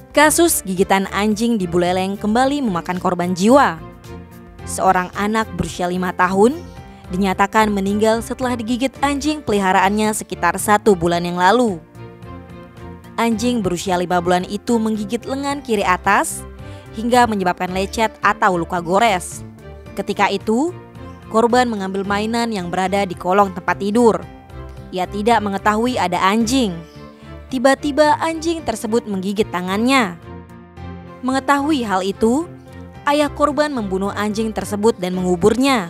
Kasus gigitan anjing di Buleleng kembali memakan korban jiwa. Seorang anak berusia 5 tahun dinyatakan meninggal setelah digigit anjing peliharaannya sekitar 1 bulan yang lalu. Anjing berusia 5 bulan itu menggigit lengan kiri atas hingga menyebabkan lecet atau luka gores. Ketika itu, korban mengambil mainan yang berada di kolong tempat tidur. Ia tidak mengetahui ada anjing. Tiba-tiba anjing tersebut menggigit tangannya. Mengetahui hal itu, ayah korban membunuh anjing tersebut dan menguburnya.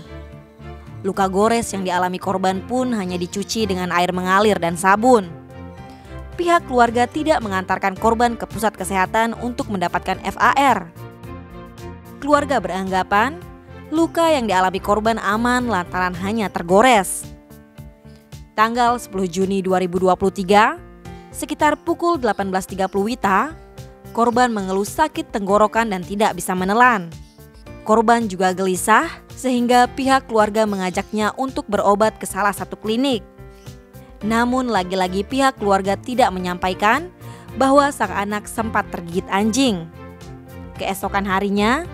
Luka gores yang dialami korban pun hanya dicuci dengan air mengalir dan sabun. Pihak keluarga tidak mengantarkan korban ke pusat kesehatan untuk mendapatkan FAR. Keluarga beranggapan luka yang dialami korban aman lantaran hanya tergores. Tanggal 10 Juni 2023, sekitar pukul 18.30 WITA, korban mengeluh sakit tenggorokan dan tidak bisa menelan. Korban juga gelisah sehingga pihak keluarga mengajaknya untuk berobat ke salah satu klinik. Namun lagi-lagi pihak keluarga tidak menyampaikan bahwa sang anak sempat tergigit anjing. Keesokan harinya,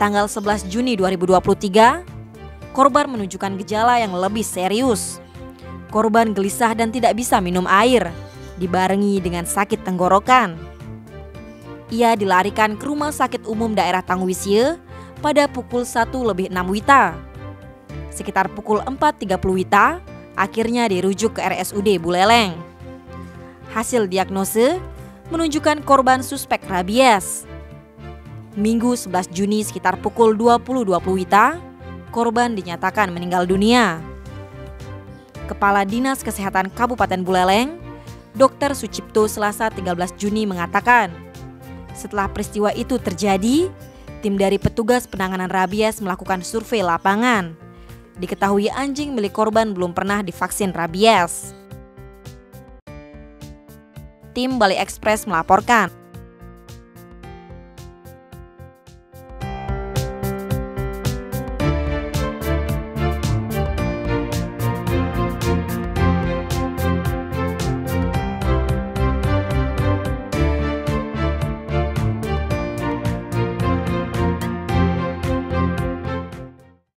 tanggal 11 Juni 2023, korban menunjukkan gejala yang lebih serius. Korban gelisah dan tidak bisa minum air, dibarengi dengan sakit tenggorokan. Ia dilarikan ke Rumah Sakit Umum Daerah Tangwisye pada pukul 1:06 WITA. Sekitar pukul 4:30 WITA, akhirnya dirujuk ke RSUD Buleleng. Hasil diagnose menunjukkan korban suspek rabies. Minggu 11 Juni sekitar pukul 20:20 WITA, korban dinyatakan meninggal dunia. Kepala Dinas Kesehatan Kabupaten Buleleng, Dr. Sucipto Selasa 13 Juni mengatakan, setelah peristiwa itu terjadi, tim dari petugas penanganan rabies melakukan survei lapangan. Diketahui anjing milik korban belum pernah divaksin rabies. Tim Bali Express melaporkan.